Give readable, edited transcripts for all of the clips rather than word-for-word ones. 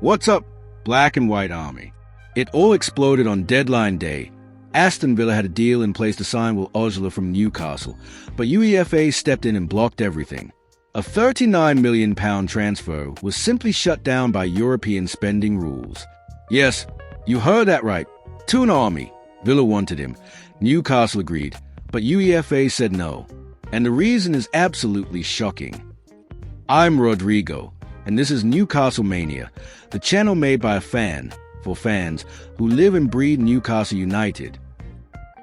What's up, Black and White Army? It all exploded on deadline day. Aston Villa had a deal in place to sign Will Osler from Newcastle, but UEFA stepped in and blocked everything. A £39 million transfer was simply shut down by European spending rules. Yes, you heard that right. Toon Army. Villa wanted him. Newcastle agreed, but UEFA said no. And the reason is absolutely shocking. I'm Rodrigo, and this is Newcastle Mania, the channel made by a fan, for fans, who live and breathe Newcastle United.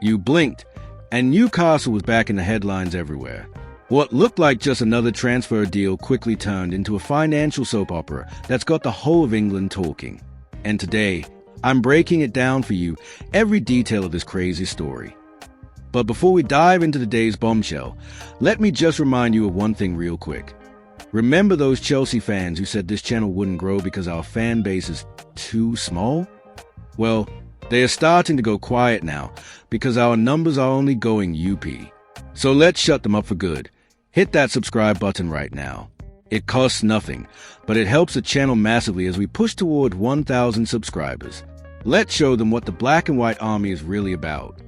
You blinked, and Newcastle was back in the headlines everywhere. What looked like just another transfer deal quickly turned into a financial soap opera that's got the whole of England talking. And today, I'm breaking it down for you, every detail of this crazy story. But before we dive into the day's bombshell, let me just remind you of one thing real quick. Remember those Chelsea fans who said this channel wouldn't grow because our fan base is too small? Well, they are starting to go quiet now because our numbers are only going UP. So let's shut them up for good. Hit that subscribe button right now. It costs nothing, but it helps the channel massively as we push toward 1,000 subscribers. Let's show them what the Black and White Army is really about.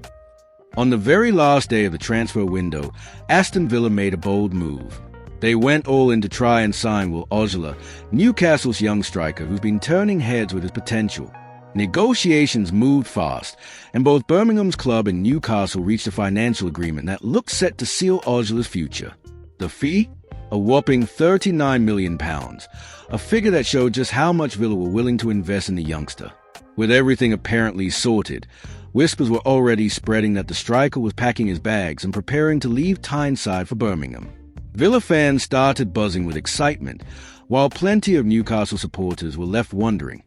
On the very last day of the transfer window, Aston Villa made a bold move. They went all in to try and sign Will Osler, Newcastle's young striker who's been turning heads with his potential. Negotiations moved fast, and both Birmingham's club and Newcastle reached a financial agreement that looked set to seal Osler's future. The fee? A whopping £39 million, a figure that showed just how much Villa were willing to invest in the youngster. With everything apparently sorted, whispers were already spreading that the striker was packing his bags and preparing to leave Tyneside for Birmingham. Villa fans started buzzing with excitement, while plenty of Newcastle supporters were left wondering,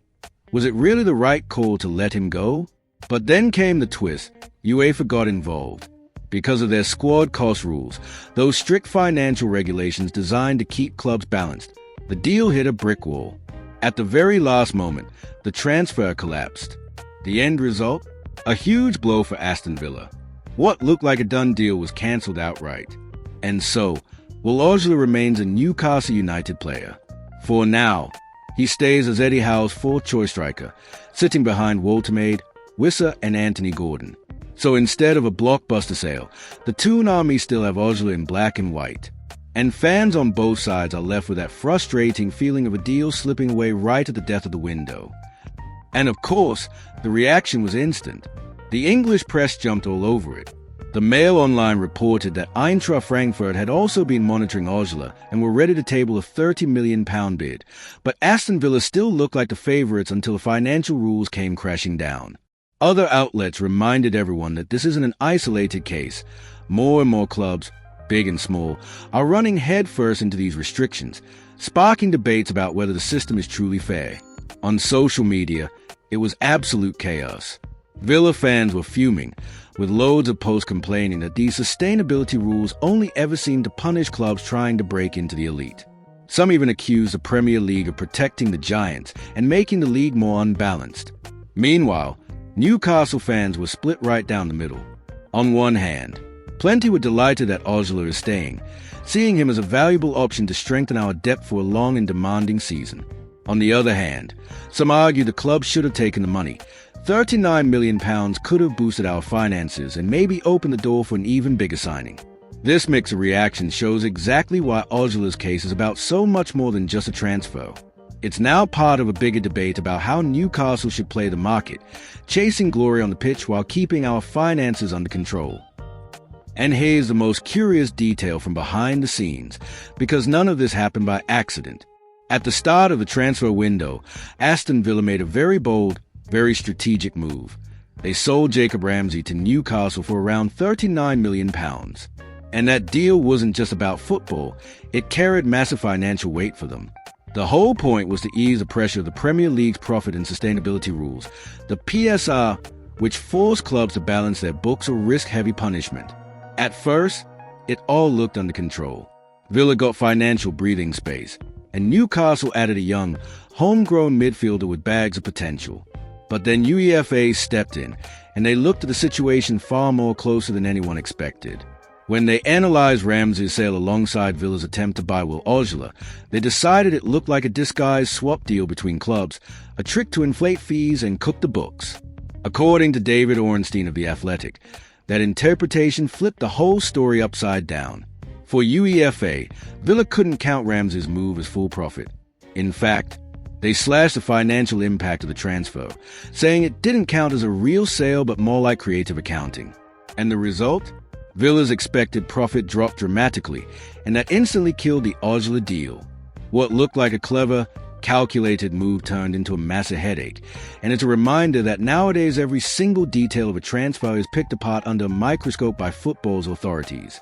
was it really the right call to let him go? But then came the twist. UEFA got involved. Because of their squad cost rules, those strict financial regulations designed to keep clubs balanced, the deal hit a brick wall. At the very last moment, the transfer collapsed. The end result? A huge blow for Aston Villa. What looked like a done deal was cancelled outright. And so, Will Osler remains a Newcastle United player. For now, he stays as Eddie Howe's fourth-choice striker, sitting behind Walter Maid, Wissa and Anthony Gordon. So instead of a blockbuster sale, the Toon Army still have Osler in black and white. And fans on both sides are left with that frustrating feeling of a deal slipping away right at the death of the window. And of course, the reaction was instant. The English press jumped all over it. The Mail Online reported that Eintracht Frankfurt had also been monitoring Osler and were ready to table a £30 million bid, but Aston Villa still looked like the favourites until the financial rules came crashing down. Other outlets reminded everyone that this isn't an isolated case. More and more clubs, big and small, are running headfirst into these restrictions, sparking debates about whether the system is truly fair. On social media, it was absolute chaos. Villa fans were fuming, with loads of posts complaining that these sustainability rules only ever seem to punish clubs trying to break into the elite. Some even accused the Premier League of protecting the giants and making the league more unbalanced. Meanwhile, Newcastle fans were split right down the middle. On one hand, plenty were delighted that Osler is staying, seeing him as a valuable option to strengthen our depth for a long and demanding season. On the other hand, some argue the club should have taken the money. £39 million could have boosted our finances and maybe opened the door for an even bigger signing. This mix of reactions shows exactly why Osler's case is about so much more than just a transfer. It's now part of a bigger debate about how Newcastle should play the market, chasing glory on the pitch while keeping our finances under control. And here's the most curious detail from behind the scenes, because none of this happened by accident. At the start of the transfer window, Aston Villa made a very bold, very strategic move. They sold Jacob Ramsey to Newcastle for around £39 million. And that deal wasn't just about football, it carried massive financial weight for them. The whole point was to ease the pressure of the Premier League's profit and sustainability rules, the PSR, which forced clubs to balance their books or risk heavy punishment. At first, it all looked under control. Villa got financial breathing space, and Newcastle added a young, homegrown midfielder with bags of potential. But then UEFA stepped in, and they looked at the situation far more closer than anyone expected. When they analyzed Ramsey's sale alongside Villa's attempt to buy Will Osler, they decided it looked like a disguised swap deal between clubs, a trick to inflate fees and cook the books. According to David Ornstein of The Athletic, that interpretation flipped the whole story upside down. For UEFA, Villa couldn't count Ramsey's move as full profit. In fact, they slashed the financial impact of the transfer, saying it didn't count as a real sale but more like creative accounting. And the result? Villa's expected profit dropped dramatically, and that instantly killed the Osler deal. What looked like a clever, calculated move turned into a massive headache, and it's a reminder that nowadays every single detail of a transfer is picked apart under a microscope by football's authorities.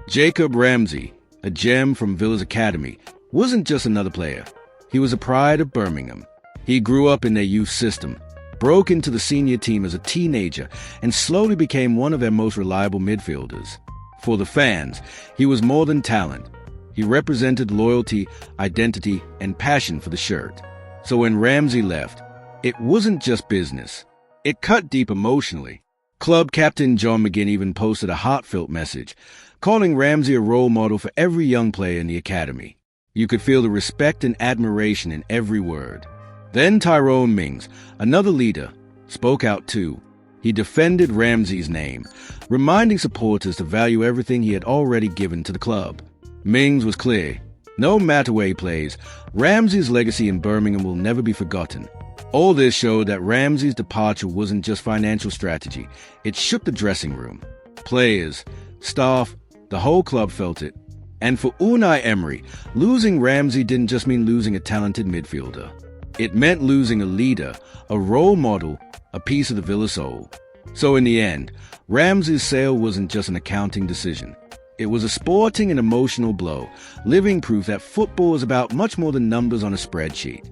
Jacob Ramsey, a gem from Villa's academy, wasn't just another player. He was a pride of Birmingham. He grew up in their youth system, broke into the senior team as a teenager, and slowly became one of their most reliable midfielders. For the fans, he was more than talent. He represented loyalty, identity, and passion for the shirt. So when Ramsey left, it wasn't just business. It cut deep emotionally. Club captain John McGinn even posted a heartfelt message, calling Ramsey a role model for every young player in the academy. You could feel the respect and admiration in every word. Then Tyrone Mings, another leader, spoke out too. He defended Ramsey's name, reminding supporters to value everything he had already given to the club. Mings was clear. No matter where he plays, Ramsey's legacy in Birmingham will never be forgotten. All this showed that Ramsey's departure wasn't just financial strategy. It shook the dressing room. Players, staff, the whole club felt it. And for Unai Emery, losing Ramsey didn't just mean losing a talented midfielder. It meant losing a leader, a role model, a piece of the Villa soul. So in the end, Ramsey's sale wasn't just an accounting decision. It was a sporting and emotional blow, living proof that football is about much more than numbers on a spreadsheet.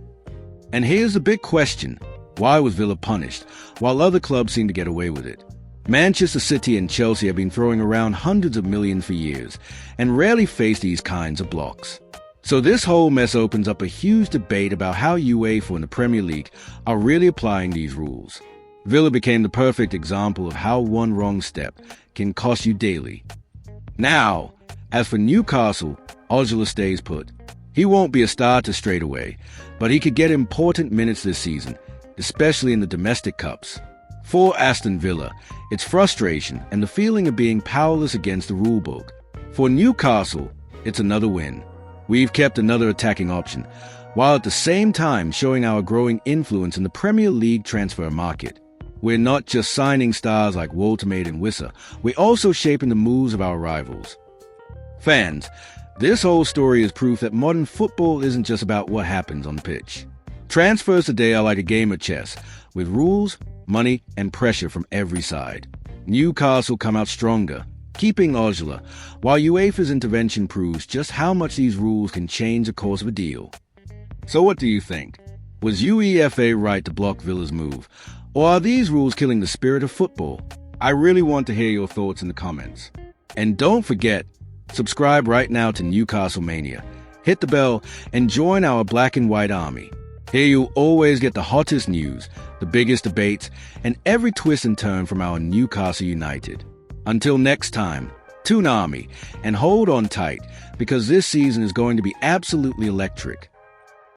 And here's the big question. Why was Villa punished, while other clubs seemed to get away with it? Manchester City and Chelsea have been throwing around hundreds of millions for years, and rarely face these kinds of blocks. So this whole mess opens up a huge debate about how UEFA and the Premier League are really applying these rules. Villa became the perfect example of how one wrong step can cost you daily. Now, as for Newcastle, Osler stays put. He won't be a starter straight away, but he could get important minutes this season, especially in the domestic cups. For Aston Villa, it's frustration and the feeling of being powerless against the rulebook. For Newcastle, it's another win. We've kept another attacking option, while at the same time showing our growing influence in the Premier League transfer market. We're not just signing stars like Woltermade and Wissa, we're also shaping the moves of our rivals. Fans, this whole story is proof that modern football isn't just about what happens on the pitch. Transfers today are like a game of chess, with rules, money, and pressure from every side. Newcastle come out stronger, keeping Osler, while UEFA's intervention proves just how much these rules can change the course of a deal. So what do you think? Was UEFA right to block Villa's move? Or are these rules killing the spirit of football? I really want to hear your thoughts in the comments. And don't forget, subscribe right now to Newcastle Mania. Hit the bell and join our black and white army. Here you'll always get the hottest news, the biggest debates, and every twist and turn from our Newcastle United. Until next time, Toon Army, and hold on tight, because this season is going to be absolutely electric.